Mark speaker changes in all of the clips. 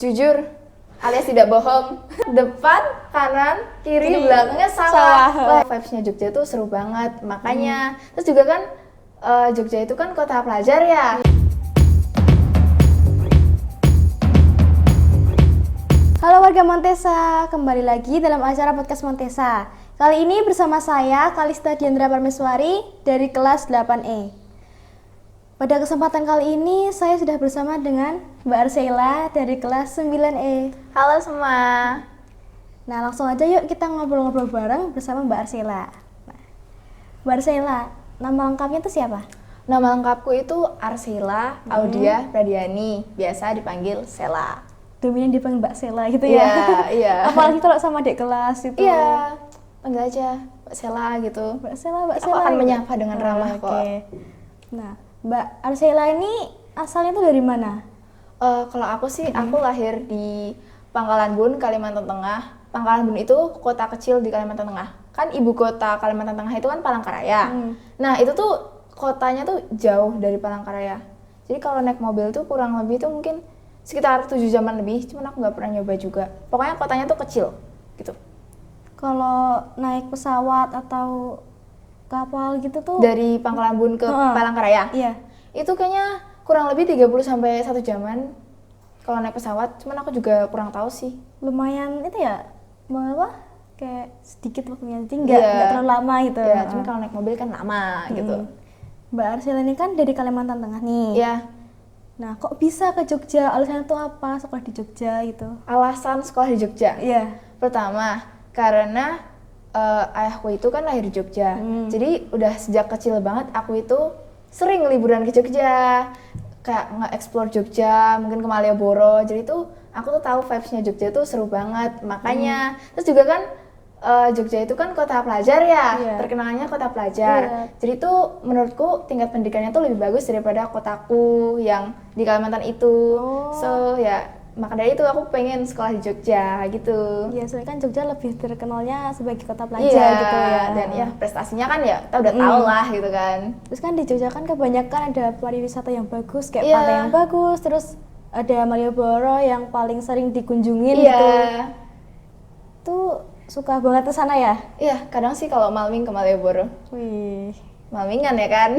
Speaker 1: Jujur alias tidak bohong. Depan, kanan, kiri, belakangnya sawah. Wah, vibes-nya Jogja tuh seru banget. Makanya, terus juga kan Jogja itu kan kota pelajar ya.
Speaker 2: Halo warga Montesa, kembali lagi dalam acara podcast Montesa. Kali ini bersama saya, Kalista Diandra Parmeswari dari kelas 8E. Pada kesempatan kali ini, saya sudah bersama dengan Mbak Arsela dari kelas 9E.
Speaker 1: Halo semua.
Speaker 2: Nah, langsung aja yuk kita ngobrol-ngobrol bareng bersama Mbak Arsela. Nah, Mbak Arsela, nama lengkapnya itu siapa?
Speaker 1: Nama lengkapku itu Arsela Audia Pradiani, biasa dipanggil Sela.
Speaker 2: Dominan dipanggil Mbak Sela gitu ya?
Speaker 1: Iya.
Speaker 2: Apalagi kalau sama adik kelas itu.
Speaker 1: Iya, panggil aja Mbak Sela gitu.
Speaker 2: Mbak Sela, Mbak
Speaker 1: Aku
Speaker 2: Sela.
Speaker 1: akan
Speaker 2: gitu.
Speaker 1: menyapa dengan ramah kok.
Speaker 2: Oke. Nah, Mbak Arsela ini asalnya tuh dari mana?
Speaker 1: Kalau aku sih, aku lahir di Pangkalan Bun, Kalimantan Tengah. Pangkalan Bun itu kota kecil di Kalimantan Tengah. Kan ibu kota Kalimantan Tengah itu kan Palangkaraya. Nah, itu tuh kotanya tuh jauh dari Palangkaraya. Jadi kalau naik mobil tuh kurang lebih tuh mungkin sekitar 7 jaman lebih, cuman aku nggak pernah nyoba juga. Pokoknya kotanya tuh kecil, gitu.
Speaker 2: Kalau naik pesawat atau kapal gitu tuh
Speaker 1: Dari Pangkalan Bun ke Palangkaraya,
Speaker 2: iya.
Speaker 1: itu kayaknya kurang lebih 30 sampai 1 jaman kalau naik pesawat, cuman aku juga kurang tahu sih.
Speaker 2: Lumayan itu ya, apa? Kayak sedikit waktunya, jadi
Speaker 1: Iya.
Speaker 2: nggak terlalu lama gitu.
Speaker 1: Ya, cuman kalau naik mobil kan lama gitu.
Speaker 2: Mbak Arsela ini kan dari Kalimantan Tengah nih.
Speaker 1: Ya,
Speaker 2: Nah, kok bisa ke Jogja? Alasannya tuh apa? Sekolah di Jogja gitu?
Speaker 1: alasan sekolah di Jogja.
Speaker 2: Iya.
Speaker 1: Pertama, karena ayahku itu kan lahir di Jogja. Jadi udah sejak kecil banget aku itu sering liburan ke Jogja. Kayak nge-explore Jogja, mungkin ke Malioboro. Jadi tuh aku tuh tahu vibes-nya Jogja tuh seru banget. Makanya, terus juga kan Jogja itu kan kota pelajar ya,
Speaker 2: Iya.
Speaker 1: terkenalnya kota pelajar.
Speaker 2: Iya.
Speaker 1: Jadi tuh menurutku tingkat pendidikannya tuh lebih bagus daripada kotaku yang di Kalimantan itu. So ya, maka dari itu aku pengen sekolah di Jogja gitu.
Speaker 2: Iya, soalnya kan Jogja lebih terkenalnya sebagai kota pelajar
Speaker 1: Iya,
Speaker 2: gitu ya.
Speaker 1: dan ya prestasinya kan ya kita udah tahu lah gitu kan.
Speaker 2: Terus kan di Jogja kan kebanyakan ada pariwisata yang bagus, kayak
Speaker 1: Iya.
Speaker 2: pantai yang bagus, terus ada Malioboro yang paling sering dikunjungin
Speaker 1: Iya.
Speaker 2: gitu. Tuh suka banget ke sana ya?
Speaker 1: Iya, kadang sih kalau malming ke Malioboro.
Speaker 2: Wih.
Speaker 1: Malmingan ya kan?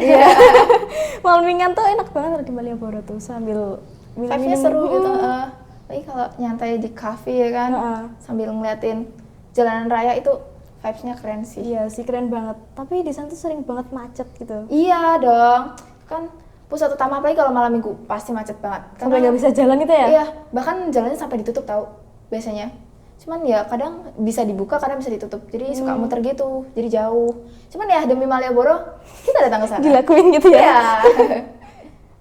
Speaker 2: Malmingan tuh enak banget di Malioboro tuh sambil
Speaker 1: Vibe-nya seru gitu. Lagi kalau nyantai di cafe ya kan, sambil ngeliatin jalanan raya itu vibes-nya keren sih.
Speaker 2: Iya sih, keren banget. Tapi di sana tuh sering banget macet gitu.
Speaker 1: Iya dong, kan pusat utama apalagi kalau malam minggu pasti macet banget.
Speaker 2: Sampai nggak bisa jalan gitu ya?
Speaker 1: Iya, bahkan jalannya sampai ditutup tahu biasanya. Cuman ya kadang bisa dibuka, kadang bisa ditutup. Jadi suka muter gitu, jadi jauh. Cuman ya demi Malioboro kita datang ke sana.
Speaker 2: Dilakuin gitu ya?
Speaker 1: Iya.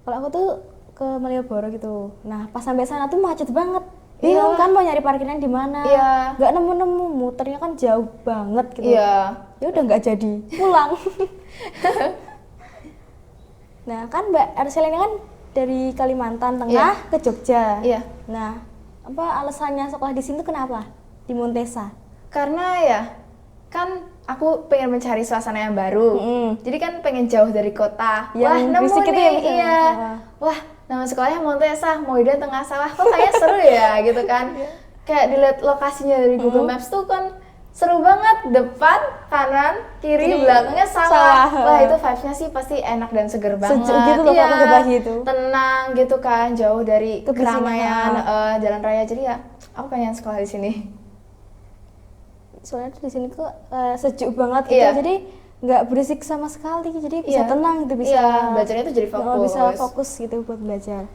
Speaker 2: Kalau aku tuh ke Malioboro gitu. Nah, pas sampai sana tuh macet banget.
Speaker 1: Iya.
Speaker 2: Bingung kan mau nyari parkiran di mana?
Speaker 1: Iya.
Speaker 2: Nggak nemu-nemu, muternya kan jauh banget gitu.
Speaker 1: Iya.
Speaker 2: Ya udah nggak jadi, pulang. Nah, kan Mbak Arsela ini kan dari Kalimantan Tengah ke Jogja.
Speaker 1: Iya.
Speaker 2: Nah, apa alasannya sekolah di sini tuh kenapa? Di Montesa.
Speaker 1: Karena ya kan aku pengen mencari suasana yang baru. Jadi kan pengen jauh dari kota.
Speaker 2: Yang
Speaker 1: Wah, nemu
Speaker 2: berisik gitu
Speaker 1: nih.
Speaker 2: ya, misalnya.
Speaker 1: Iya. Wah, nama sekolahnya Montesa, Moida Tengah Sawah. Kok kayaknya seru ya gitu kan. Kayak dilihat lokasinya dari Google Maps tuh kan seru banget. Depan, kanan, kiri, belakangnya sawah. Wah, itu vibes-nya sih pasti enak dan seger banget.
Speaker 2: Sejuk gitu loh, kalau pagi-pagi itu.
Speaker 1: Tenang gitu kan, jauh dari
Speaker 2: Kebersihan.
Speaker 1: keramaian jalan raya. Jadi ya, aku pengen sekolah di sini.
Speaker 2: Soalnya tuh di sini tuh sejuk banget gitu.
Speaker 1: Iya.
Speaker 2: Jadi nggak berisik sama sekali. Jadi bisa tenang gitu, bisa
Speaker 1: belajarnya tuh jadi fokus.
Speaker 2: bisa fokus gitu buat belajar.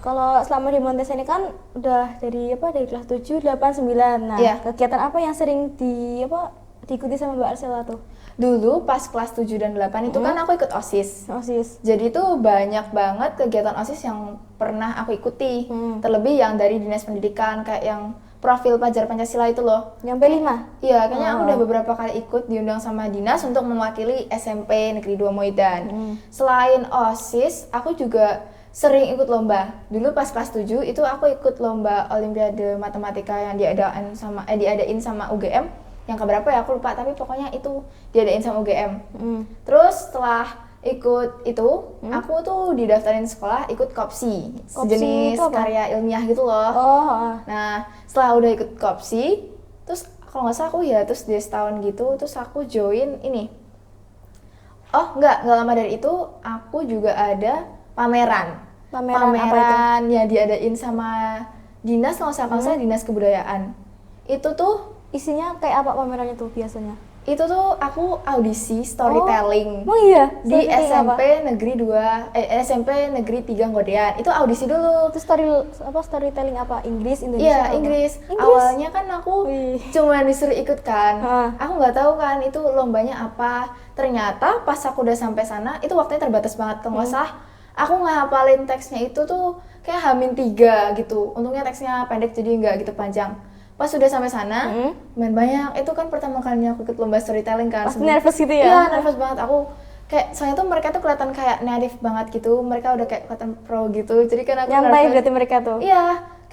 Speaker 2: Kalau selama di Montesa ini kan udah dari kelas 7, 8, 9. Nah,
Speaker 1: Iya.
Speaker 2: kegiatan apa yang sering diikuti sama Mbak Arsela tuh?
Speaker 1: Dulu pas kelas 7 dan 8 itu kan aku ikut OSIS.
Speaker 2: OSIS.
Speaker 1: Jadi tuh banyak banget kegiatan OSIS yang pernah aku ikuti. Terlebih yang dari Dinas Pendidikan, kayak yang profil pelajar Pancasila itu loh.
Speaker 2: Nyampe 5?
Speaker 1: Iya, kayaknya aku udah beberapa kali ikut diundang sama Dinas untuk mewakili SMP Negeri 2 Moidan. Selain OSIS, aku juga sering ikut lomba. Dulu pas kelas 7 itu aku ikut lomba Olimpiade Matematika yang diadain sama UGM. Yang keberapa ya aku lupa, tapi pokoknya itu diadain sama UGM. Terus setelah ikut itu, aku tuh didaftarin sekolah ikut kopsi, sejenis
Speaker 2: itu apa?
Speaker 1: karya ilmiah gitu loh.
Speaker 2: Oh,
Speaker 1: Nah, setelah udah ikut kopsi, terus kalau nggak salah aku ya, terus dia setahun gitu, terus aku join ini. Oh, nggak lama dari itu, aku juga ada pameran.
Speaker 2: Pameran apa itu?
Speaker 1: Pameran ya diadain sama dinas, kalau nggak salah dinas kebudayaan. Itu tuh,
Speaker 2: isinya kayak apa pamerannya tuh biasanya?
Speaker 1: itu tuh aku audisi storytelling.
Speaker 2: Oh iya,
Speaker 1: Di
Speaker 2: storytelling
Speaker 1: SMP
Speaker 2: apa?
Speaker 1: Negeri 2, SMP Negeri 3 Nggodean. Itu audisi dulu.
Speaker 2: Itu storytelling apa? Inggris, Indonesia?
Speaker 1: Iya,
Speaker 2: apa?
Speaker 1: Inggris. Awalnya kan aku
Speaker 2: Wih.
Speaker 1: cuma disuruh ikut kan.
Speaker 2: Hah.
Speaker 1: Aku nggak tahu kan itu lombanya apa. Ternyata pas aku udah sampai sana, itu waktunya terbatas banget. Kalau nggak salah, aku ngehafalin teksnya itu tuh kayak H-3 gitu. Untungnya teksnya pendek jadi nggak gitu panjang. Pas sudah sampai sana, lumayan banyak. Itu kan pertama kalinya aku ikut lomba storytelling kan.
Speaker 2: Pasti nervous gitu ya?
Speaker 1: Iya, nervous banget. Aku kayak soalnya tuh mereka tuh kelihatan kayak native banget gitu. Mereka udah kayak kelihatan pro gitu. Jadi kan aku
Speaker 2: Nyantai
Speaker 1: nervous.
Speaker 2: berarti mereka tuh?
Speaker 1: Iya,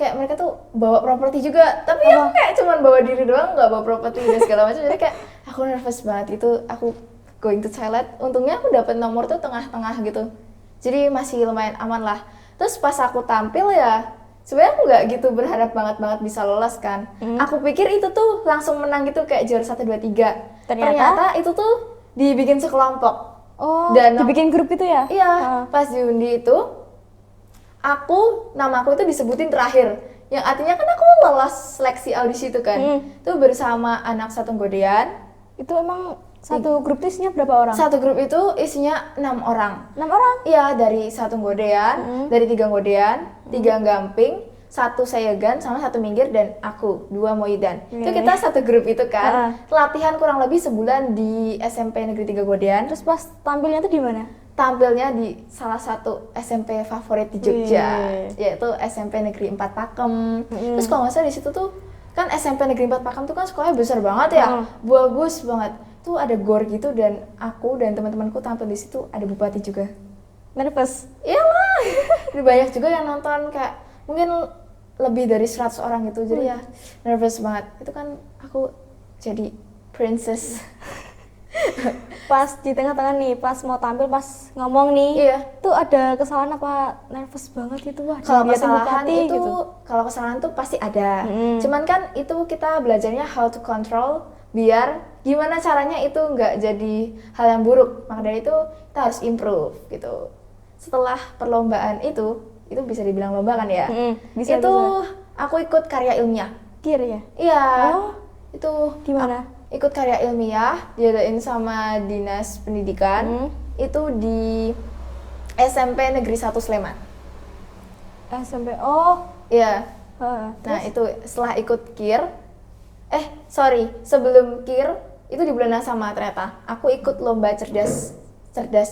Speaker 1: kayak mereka tuh bawa properti juga. Tapi aku kayak cuman bawa diri doang, nggak bawa properti dan segala macam. Jadi kayak aku nervous banget itu. Aku going to toilet. Untungnya aku dapat nomor tuh tengah-tengah gitu. Jadi masih lumayan aman lah. Terus pas aku tampil ya, sebenarnya aku nggak gitu berharap banget bisa lolos kan. Aku pikir itu tuh langsung menang gitu kayak juara 1, 2, 3. Ternyata itu tuh dibikin sekelompok.
Speaker 2: Oh,
Speaker 1: Dan
Speaker 2: dibikin grup itu ya?
Speaker 1: Iya, pas diundi itu nama aku itu disebutin terakhir. Yang artinya kan aku lolos seleksi audisi itu kan. Itu bersama anak satu Nggodean.
Speaker 2: Itu emang satu grup itu isinya berapa orang?
Speaker 1: Satu grup itu isinya 6 orang.
Speaker 2: 6 orang?
Speaker 1: Iya, dari satu Nggodean, dari 3 Nggodean, 3 Gamping, 1 Sayegan, sama 1 Minggir, dan aku, 2 Moidan. Itu kita satu grup itu kan. Latihan kurang lebih sebulan di SMP Negeri 3 Nggodean.
Speaker 2: Terus pas tampilnya tuh di mana?
Speaker 1: Tampilnya di salah satu SMP favorit di Jogja, yaitu SMP Negeri 4 Pakem. Terus kalau nggak salah di situ tuh kan SMP Negeri 4 Pakem tuh kan sekolahnya besar banget ya, bagus banget. Tuh ada gor gitu dan aku dan teman-temanku tampil di situ, ada bupati juga.
Speaker 2: Nervous?
Speaker 1: Iyalah, banyak juga yang nonton kayak mungkin lebih dari 100 orang gitu, jadi ya nervous banget. Itu kan aku jadi princess.
Speaker 2: Pas di tengah-tengah nih, pas mau tampil, pas ngomong nih,
Speaker 1: Iya.
Speaker 2: tuh ada kesalahan apa nervous banget gitu? Wah,
Speaker 1: Kalau
Speaker 2: dilihatin
Speaker 1: kesalahan
Speaker 2: bupati
Speaker 1: itu,
Speaker 2: gitu.
Speaker 1: kalau kesalahan tuh pasti ada. Cuman kan itu kita belajarnya how to control biar gimana caranya itu nggak jadi hal yang buruk. Maka dari itu kita harus improve gitu. Setelah perlombaan itu bisa dibilang lomba kan ya?
Speaker 2: Bisa,
Speaker 1: itu
Speaker 2: bisa.
Speaker 1: aku ikut karya ilmiah.
Speaker 2: Kir ya?
Speaker 1: Iya.
Speaker 2: Oh,
Speaker 1: Itu
Speaker 2: di mana?
Speaker 1: ikut karya ilmiah diadain sama Dinas Pendidikan. Itu di SMP Negeri 1 Sleman.
Speaker 2: SMP. Oh,
Speaker 1: Iya.
Speaker 2: heeh.
Speaker 1: Nah itu setelah ikut KIR, sebelum KIR itu di bulan yang sama ternyata aku ikut lomba cerdas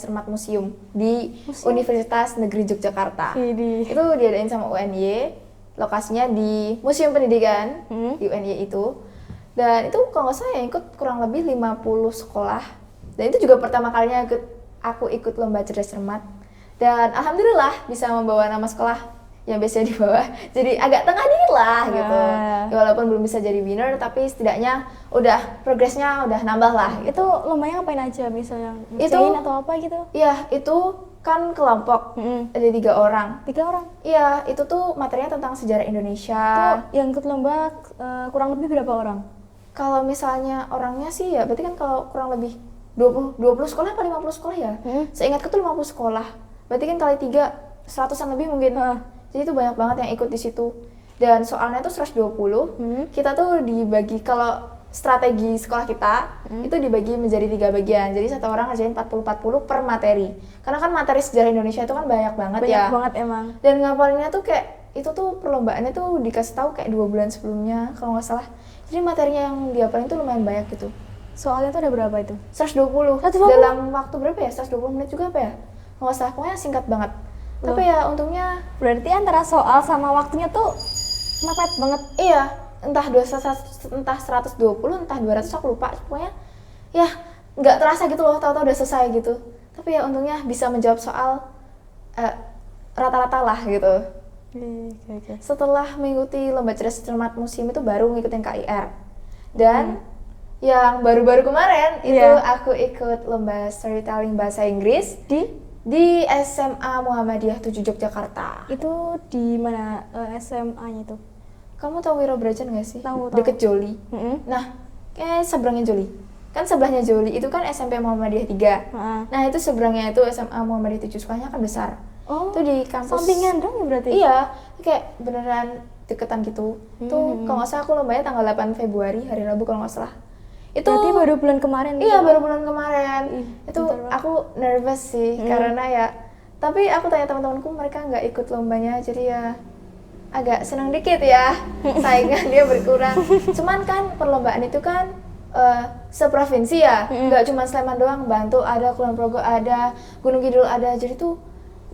Speaker 1: cermat museum di Universitas Negeri Yogyakarta.
Speaker 2: Widih.
Speaker 1: Itu diadain sama UNY, lokasinya di Museum Pendidikan di UNY itu. Dan itu kalau nggak salah yang ikut kurang lebih 50 sekolah. Dan itu juga pertama kalinya aku ikut lomba cerdas cermat. Dan alhamdulillah bisa membawa nama sekolah yang biasanya di bawah, jadi agak tengah dikit lah gitu. Ya, walaupun belum bisa jadi winner, tapi setidaknya udah progresnya udah nambah lah.
Speaker 2: Itu lombanya ngapain aja? Misalnya
Speaker 1: Itu-
Speaker 2: ngerjain atau apa gitu?
Speaker 1: Iya, itu kan kelompok, ada 3 orang.
Speaker 2: 3 orang.
Speaker 1: Iya, itu tuh materinya tentang sejarah Indonesia.
Speaker 2: Tuh yang ikut lomba kurang lebih berapa orang?
Speaker 1: Kalau misalnya orangnya sih ya, berarti kan kalau kurang lebih 20 sekolah apa 50 sekolah ya? Seingatku tuh 50 sekolah. Berarti kan kali 3, 100-an lebih mungkin. Jadi itu banyak banget yang ikut di situ. Dan soalnya tuh 120. Kita tuh dibagi, kalau strategi sekolah kita itu dibagi menjadi 3 bagian. Jadi satu orang ngerjain 40-40 per materi. Karena kan materi sejarah Indonesia itu kan banyak banget ya.
Speaker 2: Banyak banget emang.
Speaker 1: Dan ngapalinnya tuh kayak itu tuh perlombaannya tuh dikasih tahu kayak 2 bulan sebelumnya kalau nggak salah. Jadi materinya yang diapalin tuh lumayan banyak gitu.
Speaker 2: Soalnya tuh ada berapa itu?
Speaker 1: 120.
Speaker 2: 120?
Speaker 1: Dalam waktu berapa ya? 120 menit juga apa ya? Kalau nggak salah, pokoknya singkat banget. Tapi ya untungnya
Speaker 2: Berarti antara soal sama waktunya tuh mepet banget.
Speaker 1: iya, entah 120, entah 200, aku lupa. Pokoknya ya nggak terasa gitu loh, tahu-tahu udah selesai gitu. Tapi ya untungnya bisa menjawab soal rata-rata lah gitu. Setelah mengikuti lomba cerdas cermat museum itu baru ngikutin KIR. Dan Yang baru-baru kemarin itu
Speaker 2: Iya.
Speaker 1: aku ikut lomba storytelling bahasa Inggris
Speaker 2: Di
Speaker 1: di SMA Muhammadiyah 7 Yogyakarta.
Speaker 2: itu di mana SMA-nya itu?
Speaker 1: Kamu tahu Wiro Brajan nggak sih?
Speaker 2: Tahu.
Speaker 1: Deket Joli.
Speaker 2: Mm-mm.
Speaker 1: Nah, kayak seberangnya Joli. Kan sebelahnya Joli itu kan SMP Muhammadiyah 3.
Speaker 2: Heeh.
Speaker 1: Nah, itu seberangnya itu SMA Muhammadiyah 7, sekolahnya kan besar.
Speaker 2: Oh,
Speaker 1: Itu di kampus.
Speaker 2: sampingan dong ya berarti?
Speaker 1: Iya, kayak beneran deketan gitu. Tuh kalau nggak salah aku lombanya tanggal 8 Februari, hari Rabu kalau nggak salah. Itu
Speaker 2: Berarti baru bulan kemarin?
Speaker 1: iya,
Speaker 2: gitu?
Speaker 1: baru bulan kemarin.
Speaker 2: Ih,
Speaker 1: Itu
Speaker 2: bentar banget.
Speaker 1: aku nervous sih karena ya, tapi aku tanya teman-temanku, mereka nggak ikut lombanya, jadi ya agak senang dikit ya, saingan dia berkurang. Cuman kan perlombaan itu kan seprovinsi ya, nggak cuma Sleman doang, Bantul ada, Kulon Progo ada, Gunung Kidul ada, jadi tuh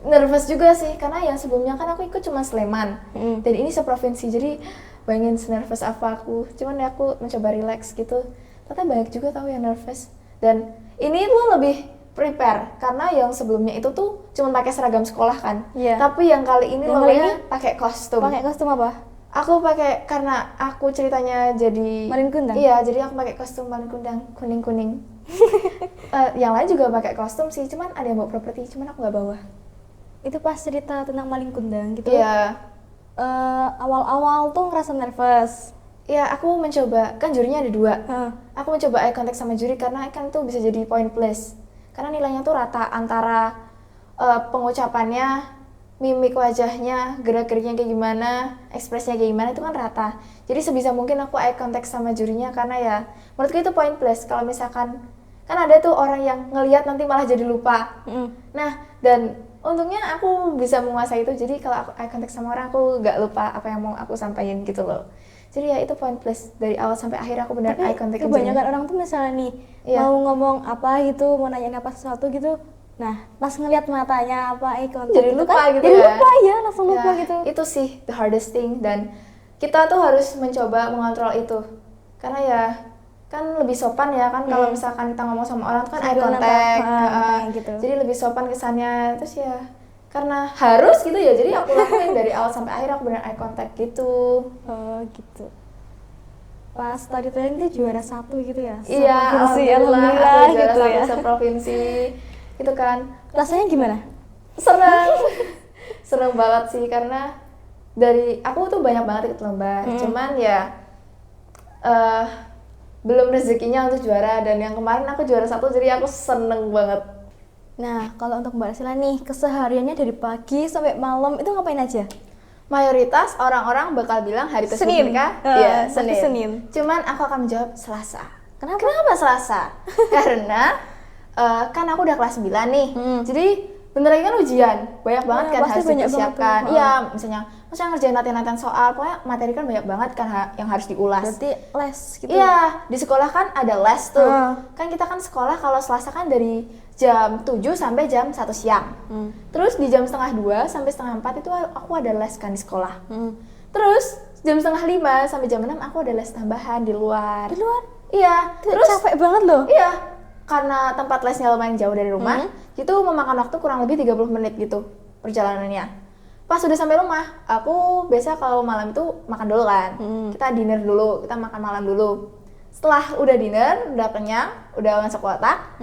Speaker 1: nervous juga sih, karena yang sebelumnya kan aku ikut cuma Sleman, dan ini seprovinsi, jadi bayangin senervous apa aku. Cuman ya aku mencoba relax gitu, ternyata banyak juga tahu yang nervous, dan ini tuh lebih prepare, karena yang sebelumnya itu tuh cuma pakai seragam sekolah kan,
Speaker 2: Iya.
Speaker 1: tapi yang kali ini
Speaker 2: Yang kali
Speaker 1: lombanya
Speaker 2: ini
Speaker 1: pakai kostum.
Speaker 2: Pakai kostum apa?
Speaker 1: Aku pakai, karena aku ceritanya jadi
Speaker 2: Malin Kundang?
Speaker 1: Iya, jadi aku pakai kostum Malin Kundang kuning-kuning. Yang lain juga pakai kostum sih, cuman ada yang bawa properti, cuman aku nggak bawa.
Speaker 2: Itu pas cerita tentang Malin Kundang gitu.
Speaker 1: Iya.
Speaker 2: Awal-awal tuh ngerasa nervous.
Speaker 1: Iya, aku mencoba, kan jurinya ada 2.
Speaker 2: Heeh.
Speaker 1: Aku mencoba eye contact sama juri karena kan itu bisa jadi point plus. Karena nilainya tuh rata antara pengucapannya, mimik wajahnya, gerak-geriknya kayak gimana, ekspresinya kayak gimana, itu kan rata. Jadi sebisa mungkin aku eye contact sama jurinya, karena ya menurutku itu point plus. Kalau misalkan, kan ada tuh orang yang ngelihat nanti malah jadi lupa. Nah, dan untungnya aku bisa menguasai itu, jadi kalau aku eye contact sama orang, aku gak lupa apa yang mau aku sampaikan gitu loh. Jadi ya itu point plus, dari awal sampai akhir aku benar eye contact.
Speaker 2: Kebanyakan orang tuh misalnya nih
Speaker 1: Iya.
Speaker 2: mau ngomong apa gitu, mau nanyain apa sesuatu gitu, nah pas ngeliat matanya apa eye contact
Speaker 1: Jadi
Speaker 2: gitu
Speaker 1: lupa
Speaker 2: kan,
Speaker 1: gitu
Speaker 2: jadi
Speaker 1: ya.
Speaker 2: lupa ya, langsung lupa
Speaker 1: Ya,
Speaker 2: gitu.
Speaker 1: itu sih the hardest thing, dan kita tuh harus mencoba mengontrol itu, karena ya kan lebih sopan ya kan kalau misalkan kita ngomong sama orang tuh kan eye
Speaker 2: Sambil
Speaker 1: contact,
Speaker 2: natap, gitu.
Speaker 1: jadi lebih sopan kesannya. Terus ya karena harus gitu ya, jadi aku lakuin dari awal sampai akhir, aku benar eye contact gitu.
Speaker 2: Oh gitu. Pas storytelling itu juara 1 gitu ya?
Speaker 1: Iya,
Speaker 2: Provinsi,
Speaker 1: alhamdulillah aku juara
Speaker 2: gitu
Speaker 1: 1
Speaker 2: ya.
Speaker 1: seprovinsi gitu kan.
Speaker 2: Rasanya gimana?
Speaker 1: Seneng banget sih, karena dari aku tuh banyak banget ikut lomba, cuman ya belum rezekinya untuk juara, dan yang kemarin aku juara 1, jadi aku seneng banget.
Speaker 2: Nah, kalau untuk Mbak Sila nih, kesehariannya dari pagi sampai malam itu ngapain aja?
Speaker 1: Mayoritas orang-orang bakal bilang hari tersebut
Speaker 2: Senin.
Speaker 1: mereka
Speaker 2: Pasti
Speaker 1: Senin.
Speaker 2: Senin.
Speaker 1: Cuman aku akan menjawab Selasa.
Speaker 2: Kenapa?
Speaker 1: Kenapa Selasa? Karena kan aku udah kelas 9 nih. Jadi bentar lagi kan ujian. Banyak banget
Speaker 2: Ya,
Speaker 1: kan
Speaker 2: pasti
Speaker 1: harus
Speaker 2: banyak
Speaker 1: dipersiapkan.
Speaker 2: banget tuh.
Speaker 1: Iya, misalnya ngerjain latihan-latihan soal, pokoknya materi kan banyak banget kan yang harus diulas.
Speaker 2: Berarti les gitu?
Speaker 1: Iya, di sekolah kan ada les tuh.
Speaker 2: Ah.
Speaker 1: Kan kita kan sekolah kalau Selasa kan dari jam 7 sampai jam 1 siang. Terus di jam setengah 2 sampai setengah 4 itu aku ada les kan di sekolah. Terus jam setengah 5 sampai jam 6 aku ada les tambahan di luar.
Speaker 2: Di luar?
Speaker 1: Iya,
Speaker 2: Terus capek banget loh.
Speaker 1: Iya, karena tempat lesnya lumayan jauh dari rumah, itu memakan waktu kurang lebih 30 menit gitu perjalanannya. Pas udah sampai rumah, aku biasa kalau malam itu makan dulu kan. Kita dinner dulu, kita makan malam dulu. Setelah udah dinner, udah kenyang, udah masuk kotak,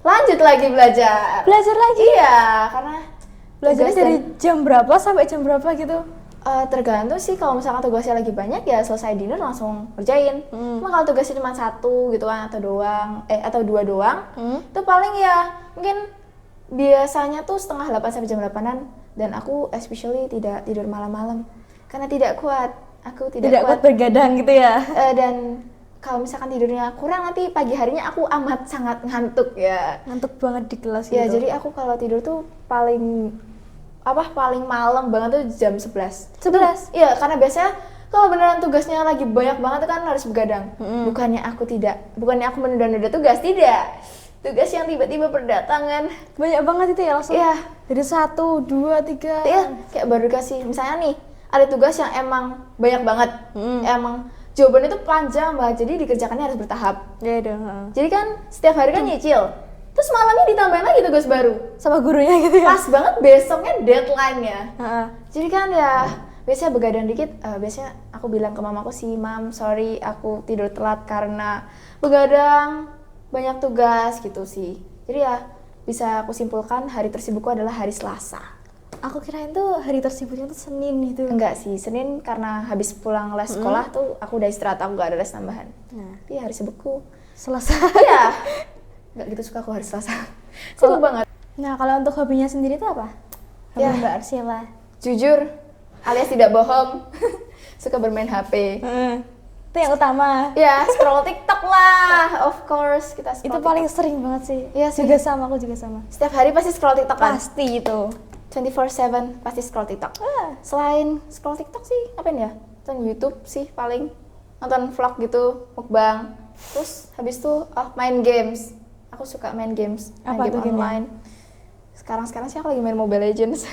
Speaker 1: lanjut lagi belajar.
Speaker 2: Belajar lagi?
Speaker 1: Iya, karena
Speaker 2: Belajarnya
Speaker 1: tugas
Speaker 2: dari jam berapa sampai jam berapa gitu?
Speaker 1: tergantung sih, kalau misalkan tugasnya lagi banyak ya selesai dinner langsung kerjain. Cuma kalau tugasnya cuma 1 gitu kan, atau 2 doang, itu paling ya mungkin biasanya tuh setengah 8 sampai jam 8-an, dan aku especially tidak tidur malam-malam karena tidak kuat. Aku tidak kuat.
Speaker 2: bergadang gitu ya?
Speaker 1: Dan kalau misalkan tidurnya kurang, nanti pagi harinya aku amat sangat ngantuk ya.
Speaker 2: Ngantuk banget di kelas
Speaker 1: Ya,
Speaker 2: gitu?
Speaker 1: jadi aku kalau tidur tuh paling malam banget tuh jam 11.
Speaker 2: 11?
Speaker 1: Iya, karena biasanya kalau beneran tugasnya lagi banyak banget kan harus begadang. Bukannya aku menunda-nunda tugas, tidak. Tugas yang tiba-tiba berdatangan.
Speaker 2: Banyak banget itu ya langsung?
Speaker 1: Iya.
Speaker 2: Dari 1, 2, 3?
Speaker 1: Iya, kayak baru dikasih. Misalnya nih, ada tugas yang emang banyak banget. Emang jawabannya tuh panjang banget, jadi dikerjakannya harus bertahap.
Speaker 2: Iya dong.
Speaker 1: Jadi kan setiap hari kan nyicil. Terus malamnya ditambahin lagi tugas baru.
Speaker 2: Sama gurunya gitu ya?
Speaker 1: Pas banget besoknya deadline-nya.
Speaker 2: Heeh.
Speaker 1: Jadi kan ya biasanya begadang dikit, biasanya aku bilang ke mamaku sih, "Mam, sorry aku tidur telat karena begadang, banyak tugas," gitu sih. Jadi ya bisa aku simpulkan hari tersibukku adalah hari Selasa.
Speaker 2: Aku kirain tuh hari tersibuknya tuh Senin itu.
Speaker 1: Enggak sih, Senin karena habis pulang les sekolah tuh aku udah istirahat, aku gak ada les tambahan.
Speaker 2: Nah,
Speaker 1: Iya, hari sibukku.
Speaker 2: Selasa.
Speaker 1: Iya. Gak gitu suka aku hari Selasa. Sibuk banget.
Speaker 2: Nah, kalau untuk hobinya sendiri tuh apa? Hobi
Speaker 1: Ya.
Speaker 2: Mbak Arsila.
Speaker 1: Jujur, alias tidak bohong, suka bermain HP.
Speaker 2: Itu yang utama.
Speaker 1: Ya, scroll TikTok lah, of course kita scroll
Speaker 2: Itu
Speaker 1: TikTok.
Speaker 2: paling sering banget sih.
Speaker 1: Iya sih.
Speaker 2: Juga sama, aku juga sama.
Speaker 1: Setiap hari pasti scroll TikTok kan?
Speaker 2: Pasti itu.
Speaker 1: 24/7 pasti scroll TikTok. Selain scroll TikTok sih, apain ya? Nonton YouTube sih paling. Nonton vlog gitu, mukbang. Terus habis itu main games. Aku suka main games, main
Speaker 2: Apa
Speaker 1: game
Speaker 2: tuh gamenya?
Speaker 1: online. Sekarang sih aku lagi main Mobile Legends.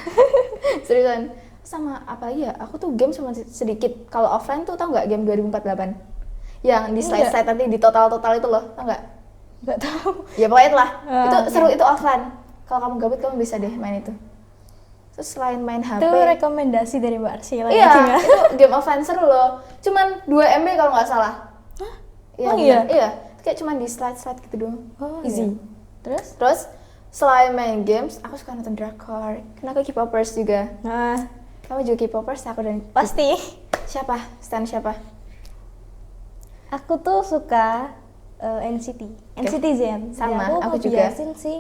Speaker 1: Seriusan. Sama apa lagi ya? Aku tuh game cuma sedikit. Kalau offline tuh tau nggak game 2048? Yang di slide-slide nanti di total itu loh, tau nggak?
Speaker 2: Nggak tahu.
Speaker 1: Ya pokoknya itulah. Itu
Speaker 2: Oke.
Speaker 1: seru, itu offline. Kalau kamu gabut kamu bisa deh main itu. Terus selain main HP,
Speaker 2: Itu rekomendasi dari Mbak Arsila.
Speaker 1: iya,
Speaker 2: ya?
Speaker 1: itu game offline seru loh. Cuman 2 MB kalau nggak salah.
Speaker 2: Oh,
Speaker 1: bener.
Speaker 2: iya?
Speaker 1: Iya, kayak cuman di slide-slide gitu doang.
Speaker 2: Oh,
Speaker 1: Easy.
Speaker 2: iya. Terus?
Speaker 1: Terus selain main games, aku suka nonton drakor. Karena aku K-popers juga.
Speaker 2: Nah,
Speaker 1: Kamu juga K-popers, aku dan
Speaker 2: pasti.
Speaker 1: siapa? Stan siapa?
Speaker 2: Aku tuh suka NCT. NCT Zen.
Speaker 1: Sama,
Speaker 2: Ya,
Speaker 1: aku juga.
Speaker 2: ngebiasin sih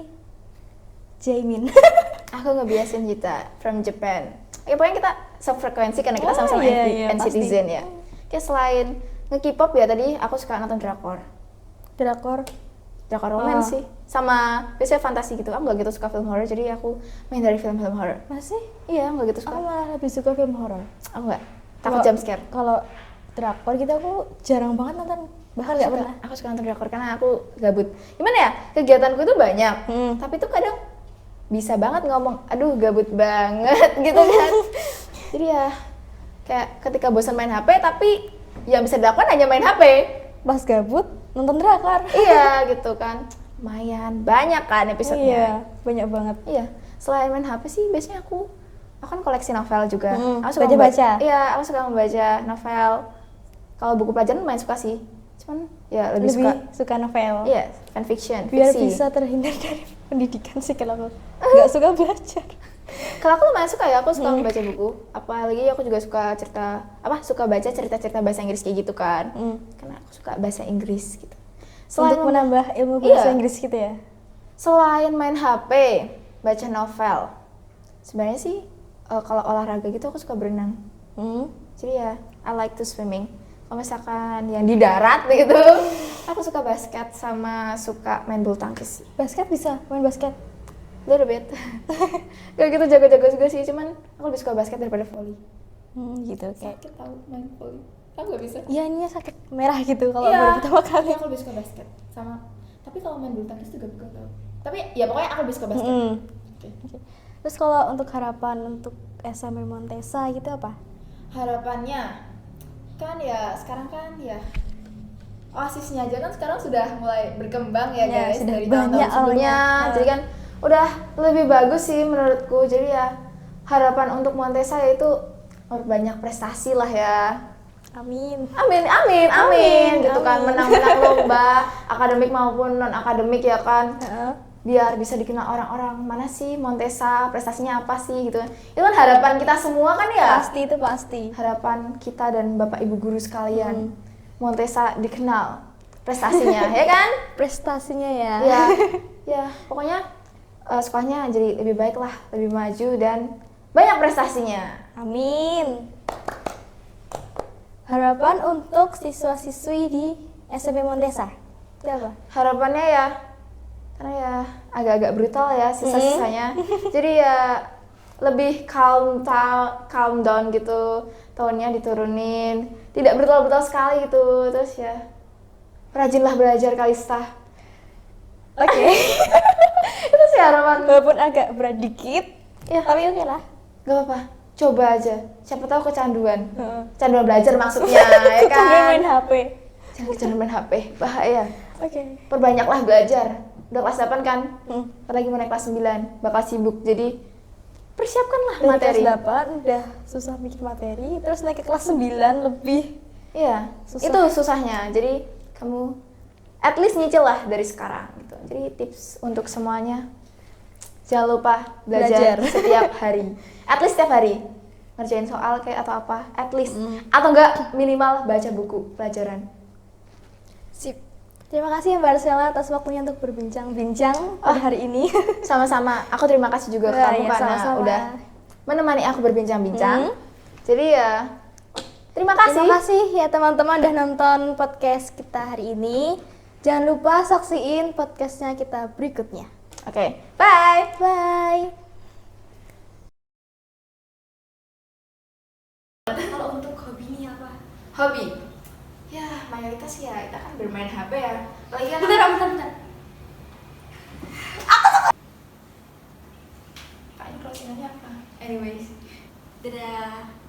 Speaker 2: Jaemin.
Speaker 1: Aku ngebiasin kita from Japan. Ya pokoknya kita sefrekuensi karena kita
Speaker 2: Oh,
Speaker 1: sama-sama
Speaker 2: iya,
Speaker 1: NCT
Speaker 2: pasti.
Speaker 1: Zen ya. Kayak selain nge-K-pop ya tadi aku suka nonton drakor.
Speaker 2: Drakor.
Speaker 1: Drakor romance sih. Sama biasanya fantasi gitu. Aku gak gitu suka film horror jadi aku main dari film-film horror.
Speaker 2: Masih?
Speaker 1: Iya, aku gak gitu
Speaker 2: Aku
Speaker 1: suka.
Speaker 2: malah lebih suka film horor.
Speaker 1: Aku gak. Takut
Speaker 2: Kalau-
Speaker 1: jump scare.
Speaker 2: Kalau drakor gitu aku jarang banget nonton. Bahkan nggak pernah.
Speaker 1: Aku suka nonton drakor karena aku gabut. Gimana ya? Kegiatanku itu banyak. Tapi tuh kadang bisa banget ngomong, aduh gabut banget gitu kan. Jadi ya kayak ketika bosan main HP tapi yang bisa dilakukan hanya main HP.
Speaker 2: Pas gabut nonton drakor.
Speaker 1: Iya gitu kan. Lumayan banyak kan episodenya.
Speaker 2: Iya, banyak banget.
Speaker 1: Iya. Selain main HP sih biasanya aku kan koleksi novel juga. Aku suka
Speaker 2: baca-baca.
Speaker 1: Iya, aku suka membaca novel. Kalau buku pelajaran lumayan suka sih. Cuman ya lebih
Speaker 2: suka novel.
Speaker 1: iya, fanfiction,
Speaker 2: Biar
Speaker 1: fiksi.
Speaker 2: bisa terhindar dari pendidikan sih kalau aku nggak suka belajar.
Speaker 1: Kalau aku lumayan suka ya, aku suka membaca buku. Apalagi aku juga suka suka baca cerita-cerita bahasa Inggris kayak gitu kan. Karena aku suka bahasa Inggris gitu.
Speaker 2: Untuk menambah ilmu bahasa
Speaker 1: Iya.
Speaker 2: Inggris gitu ya.
Speaker 1: Selain main HP, baca novel. Sebenarnya sih kalau olahraga gitu aku suka berenang. Jadi ya, I like to swimming. Kalau misalkan yang di darat begitu, aku suka basket sama suka main bulu tangkis sih.
Speaker 2: Basket bisa main basket.
Speaker 1: Little bit. Gak gitu jago-jago juga sih, cuman aku lebih suka basket daripada volley.
Speaker 2: Gitu kayak.
Speaker 1: Sakit tau main volley. Aku gak bisa.
Speaker 2: Iya, ininya sakit merah gitu kalau
Speaker 1: Iya.
Speaker 2: baru pertama kali.
Speaker 1: Iya, aku lebih suka basket. Sama. Tapi kalau main bulu tangkis juga gak tau. Tapi ya pokoknya aku lebih suka basket. Oke.
Speaker 2: Terus kalau untuk harapan untuk SMP Montesa gitu apa?
Speaker 1: Harapannya kan ya sekarang kan ya Oasisnya aja kan sekarang sudah mulai berkembang ya
Speaker 2: Ya,
Speaker 1: guys
Speaker 2: sudah
Speaker 1: dari
Speaker 2: banyak
Speaker 1: tahun-tahun sebelumnya.
Speaker 2: awalnya.
Speaker 1: Jadi kan udah lebih bagus sih menurutku. Jadi ya harapan untuk Montesa yaitu banyak prestasi lah ya.
Speaker 2: Amin.
Speaker 1: Amin gitu kan,
Speaker 2: amin.
Speaker 1: menang-menang lomba akademik maupun non akademik ya kan.
Speaker 2: Heeh.
Speaker 1: Biar bisa dikenal orang-orang mana sih Montesa, prestasinya apa sih gitu. Itu kan harapan kita semua kan ya.
Speaker 2: Pasti itu pasti.
Speaker 1: Harapan kita dan Bapak Ibu guru sekalian. Montesa dikenal prestasinya, ya kan?
Speaker 2: Prestasinya ya.
Speaker 1: Ya, pokoknya sekolahnya jadi lebih baik lah, lebih maju dan banyak prestasinya.
Speaker 2: Amin. Harapan untuk siswa-siswi di SMP Montesa. Itu apa?
Speaker 1: Harapannya ya, karena ya agak-agak brutal ya sisa-sisanya. Jadi ya lebih calm down gitu, tone-nya diturunin, tidak brutal-brutal sekali gitu. Terus ya rajinlah belajar Kalista.
Speaker 2: Oke.
Speaker 1: Itu sih harapan.
Speaker 2: Walaupun agak berat dikit,
Speaker 1: Ya.
Speaker 2: tapi oke lah.
Speaker 1: Gak apa-apa, coba aja. Siapa tahu kecanduan.
Speaker 2: Heeh.
Speaker 1: Kecanduan belajar maksudnya, ya kan?
Speaker 2: Kecanduan main HP.
Speaker 1: Jangan kecanduan main HP, bahaya.
Speaker 2: Oke.
Speaker 1: Perbanyaklah belajar. Udah kelas 8 kan? Apalagi mau naik kelas 9, bakal sibuk. Jadi persiapkanlah
Speaker 2: Dari
Speaker 1: materi.
Speaker 2: kelas 8 udah susah bikin materi, terus naik ke kelas 9 lebih
Speaker 1: Iya,
Speaker 2: Susah.
Speaker 1: itu susahnya. Jadi kamu at least nyicil lah dari sekarang gitu. Jadi tips untuk semuanya, jangan lupa belajar setiap hari. At least setiap hari ngerjain soal kayak atau apa, at least. Atau enggak minimal baca buku pelajaran.
Speaker 2: Sip. Terima kasih ya Mbak Arsela atas waktunya untuk berbincang-bincang pada hari ini.
Speaker 1: Sama-sama. Aku terima kasih juga ke
Speaker 2: Wah,
Speaker 1: kamu
Speaker 2: iya,
Speaker 1: karena
Speaker 2: sama-sama.
Speaker 1: udah menemani aku berbincang-bincang. Jadi ya terima kasih.
Speaker 2: Terima kasih ya teman-teman udah nonton podcast kita hari ini. Jangan lupa saksiin podcastnya kita berikutnya.
Speaker 1: Oke, bye.
Speaker 2: Bye.
Speaker 1: Kalau untuk hobi ini apa? Hobi? Ya mayoritas ya kita kan bermain HP ya. Lagi kan
Speaker 2: bentar.
Speaker 1: kayaknya closingannya apa? Anyways,
Speaker 2: Dadah.